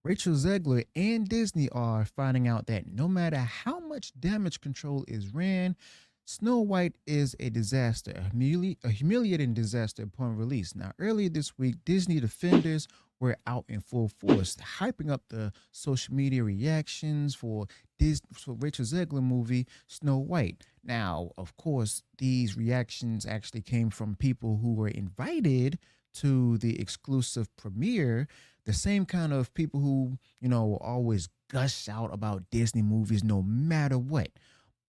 Rachel Zegler and Disney are finding out that no matter how much damage control is ran, Snow White is a disaster, a humiliating disaster upon release. Now, earlier this week, Disney defenders were out in full force, hyping up the social media reactions for Rachel Zegler movie Snow White. Now, of course, these reactions actually came from people who were invited to the exclusive premiere, the same kind of people who, always gush out about Disney movies no matter what.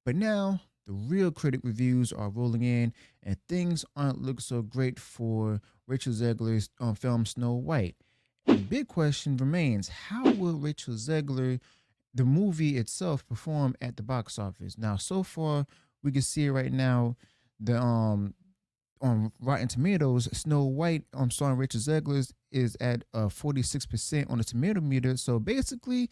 But now the real critic reviews are rolling in, and things aren't looking so great for Rachel Zegler's film Snow White. And the big question remains: how will Rachel Zegler, the movie itself, perform at the box office? Now, so far, we can see it right now. The on Rotten Tomatoes, Snow White, starring Rachel Zegler, is at 46% on the tomato meter. So basically,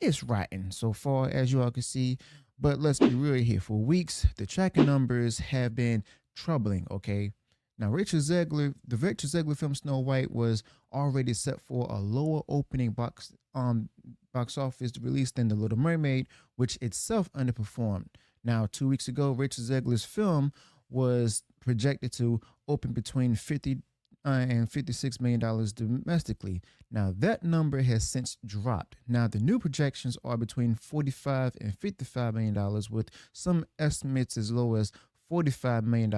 it's rotten so far, as you all can see. But let's be real here. For weeks, the tracking numbers have been troubling. Okay. Now, the Rachel Zegler film Snow White was already set for a lower opening box office release than The Little Mermaid, which itself underperformed. Now, 2 weeks ago, Rachel Zegler's film was projected to open between 50 and $56 million domestically. Now, that number has since dropped. Now, the new projections are between $45 and $55 million, with some estimates as low as $45 million.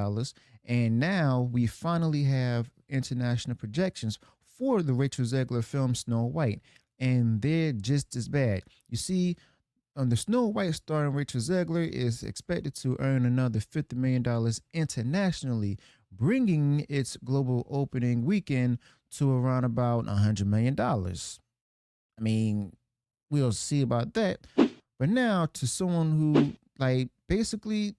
And now we finally have international projections for the Rachel Zegler film Snow White, and they're just as bad. You see, the Snow White starring Rachel Zegler is expected to earn another $50 million internationally, bringing its global opening weekend to around about $100 million. I mean, we'll see about that. But now, to someone who, basically,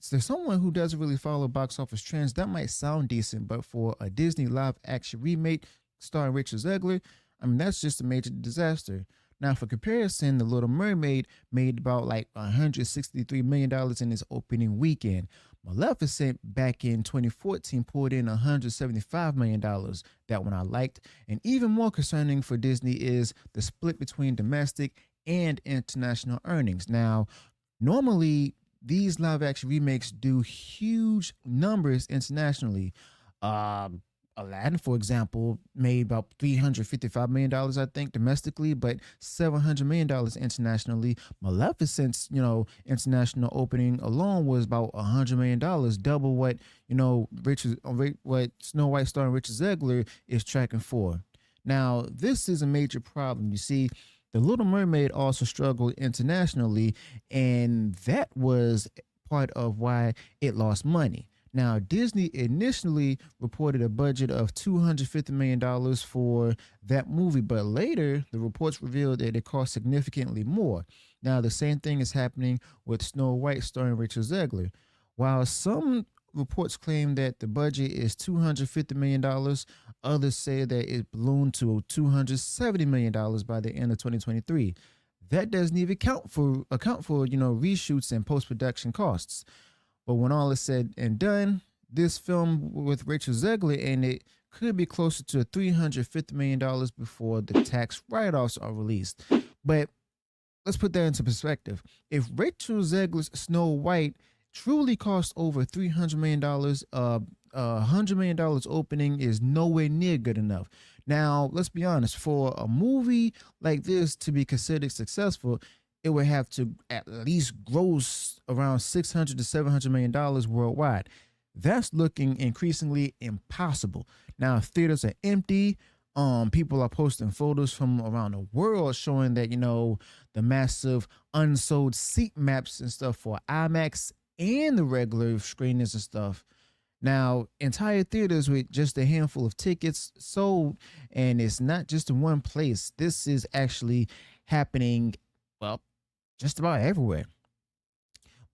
to someone who doesn't really follow box office trends, that might sound decent. But for a Disney live action remake starring Rachel Zegler, I mean, that's just a major disaster. Now, for comparison, The Little Mermaid made about $163 million in its opening weekend. Maleficent back in 2014 pulled in $175 million. That one I liked. And even more concerning for Disney is the split between domestic and international earnings. Now, normally, these live action remakes do huge numbers internationally. Aladdin, for example, made about $355 million, I think, domestically, but $700 million internationally. Maleficent's, international opening alone was about $100 million, double what what Snow White starring Richard Zegler is tracking for. Now, this is a major problem. You see, The Little Mermaid also struggled internationally, and that was part of why it lost money. Now, Disney initially reported a budget of $250 million for that movie, but later the reports revealed that it cost significantly more. Now, the same thing is happening with Snow White starring Rachel Zegler. While some reports claim that the budget is $250 million, others say that it ballooned to $270 million by the end of 2023. That doesn't even account for reshoots and post production costs. But when all is said and done, this film with Rachel Zegler in it could be closer to $350 million before the tax write-offs are released. But let's put that into perspective. If Rachel Zegler's Snow White truly cost over $300 million, $100 million opening is nowhere near good enough. Now, let's be honest, for a movie like this to be considered successful, it would have to at least gross around $600 to $700 million worldwide. That's looking increasingly impossible. Now, if theaters are empty, people are posting photos from around the world showing that the massive unsold seat maps and stuff for IMAX and the regular screenings and stuff. Now, entire theaters with just a handful of tickets sold, and it's not just in one place. This is actually happening, well, just about everywhere.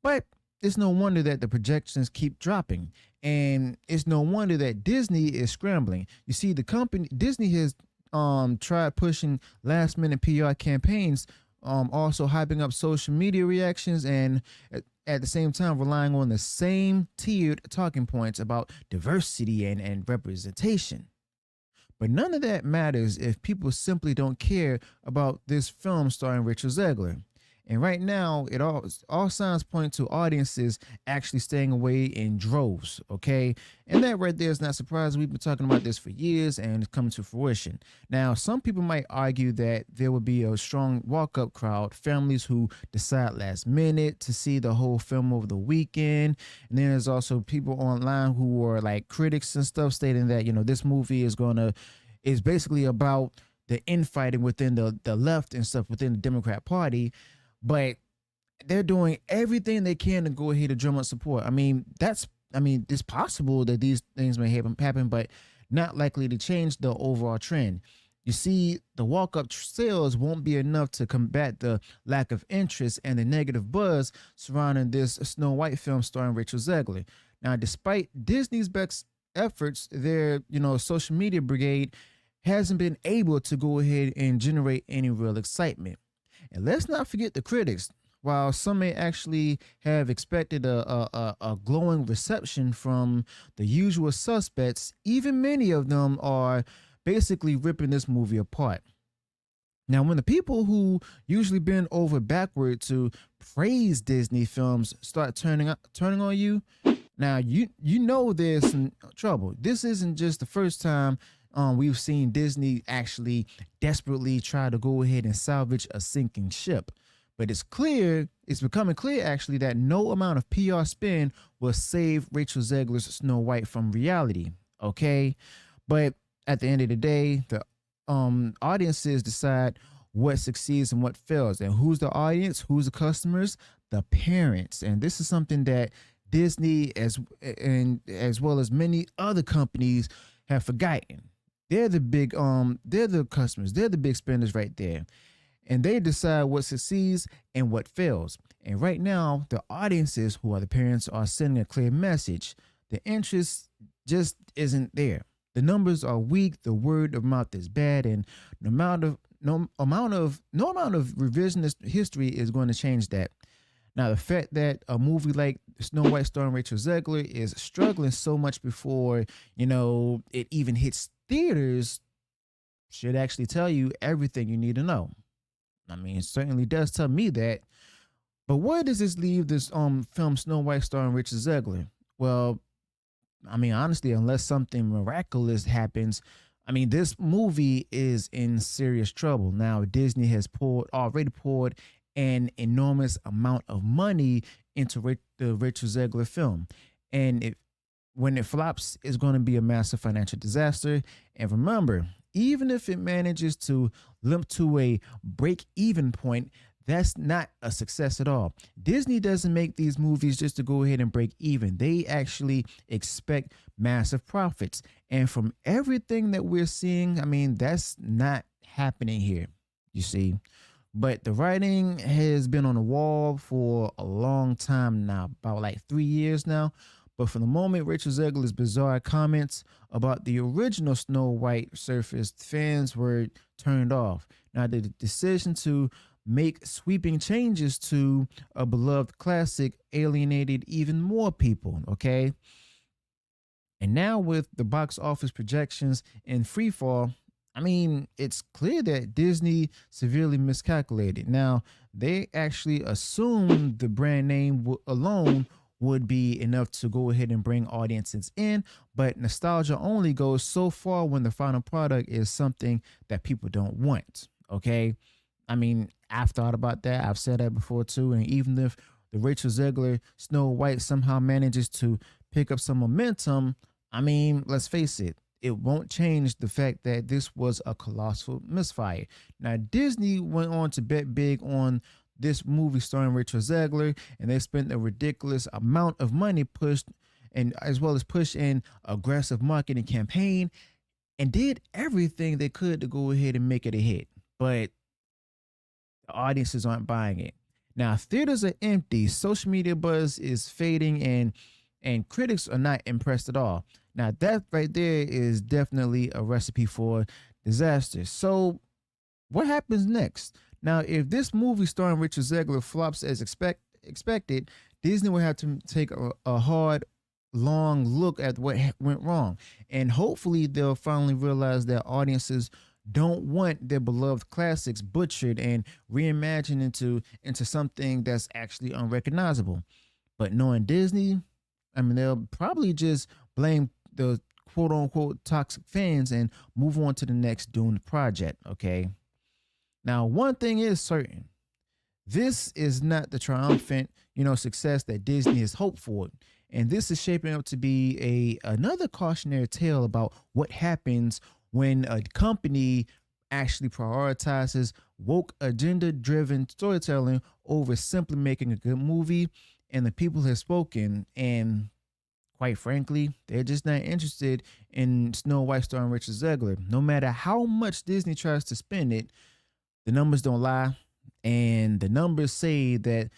But it's no wonder that the projections keep dropping. And it's no wonder that Disney is scrambling. You see, the company Disney has tried pushing last minute PR campaigns, also hyping up social media reactions, and at the same time relying on the same tiered talking points about diversity and representation. But none of that matters if people simply don't care about this film starring Rachel Zegler. And right now, all signs point to audiences actually staying away in droves. Okay, and that right there is not surprising. We've been talking about this for years, and it's coming to fruition. Now, some people might argue that there will be a strong walk-up crowd, families who decide last minute to see the whole film over the weekend, and then there's also people online who are like critics and stuff, stating that this movie is basically about the infighting within the left and stuff within the Democrat Party, but they're doing everything they can to go ahead and drum up support. It's possible that these things may happen, but not likely to change the overall trend. You see, the walk-up sales won't be enough to combat the lack of interest and the negative buzz surrounding this Snow White film starring Rachel Zegler. Now, despite Disney's best efforts, their social media brigade hasn't been able to go ahead and generate any real excitement. And let's not forget the critics. While some may actually have expected a glowing reception from the usual suspects, even many of them are basically ripping this movie apart. Now, when the people who usually bend over backward to praise Disney films start turning on you, now you know there's some trouble. This isn't just the first time we've seen Disney actually desperately try to go ahead and salvage a sinking ship. But it's becoming clear actually that no amount of PR spin will save Rachel Zegler's Snow White from reality. Okay. But at the end of the day, the audiences decide what succeeds and what fails. And who's the audience? Who's the customers? The parents. And this is something that Disney as well as many other companies have forgotten. They're the customers. They're the big spenders right there. And they decide what succeeds and what fails. And right now, the audiences, who are the parents, are sending a clear message. The interest just isn't there. The numbers are weak. The word of mouth is bad, and no amount of revisionist history is going to change that. Now, the fact that a movie like Snow White starring Rachel Zegler is struggling so much before it even hits theaters should actually tell you everything you need to know. It certainly does tell me that. But where does this leave this film Snow White starring Rachel Zegler? Well, honestly, unless something miraculous happens, this movie is in serious trouble. Now, Disney has already poured an enormous amount of money into the Rachel Zegler film. And when it flops, it's going to be a massive financial disaster. And remember, even if it manages to limp to a break-even point, that's not a success at all. Disney doesn't make these movies just to go ahead and break even. They actually expect massive profits. And from everything that we're seeing, that's not happening here, you see. But the writing has been on the wall for a long time now, about like 3 years now. But from the moment Rachel Zegler's bizarre comments about the original Snow White surfaced, fans were turned off. Now, the decision to make sweeping changes to a beloved classic alienated even more people, okay? And now with the box office projections in freefall, it's clear that Disney severely miscalculated. Now, they actually assumed the brand name alone would be enough to go ahead and bring audiences in, but nostalgia only goes so far when the final product is something that people don't want, okay? I've thought about that. I've said that before too, and even if the Rachel Zegler Snow White somehow manages to pick up some momentum, let's face it, it won't change the fact that this was a colossal misfire. Now, Disney went on to bet big on this movie starring Rachel Zegler, and they spent a ridiculous amount of money as well as push in aggressive marketing campaign, and did everything they could to go ahead and make it a hit. But the audiences aren't buying it. Now, theaters are empty, social media buzz is fading, and critics are not impressed at all. Now, that right there is definitely a recipe for disaster. So, what happens next? Now, if this movie starring Rachel Zegler flops as expected, Disney will have to take a hard long look at what went wrong. And hopefully they'll finally realize that audiences don't want their beloved classics butchered and reimagined into something that's actually unrecognizable. But knowing Disney, I mean, they'll probably just blame the quote unquote toxic fans and move on to the next doomed project, okay? Now, one thing is certain, this is not the triumphant, success that Disney has hoped for. And this is shaping up to be another cautionary tale about what happens when a company actually prioritizes woke agenda driven storytelling over simply making a good movie. And the people have spoken, and quite frankly, they're just not interested in Snow White starring Rachel Zegler. No matter how much Disney tries to spin it, the numbers don't lie, and the numbers say that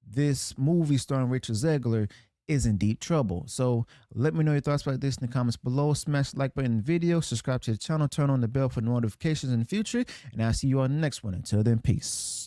this movie starring Rachel Zegler is in deep trouble. So let me know your thoughts about this in the comments below. Smash the like button in the video, subscribe to the channel, turn on the bell for notifications in the future, and I'll see you on the next one. Until then, peace.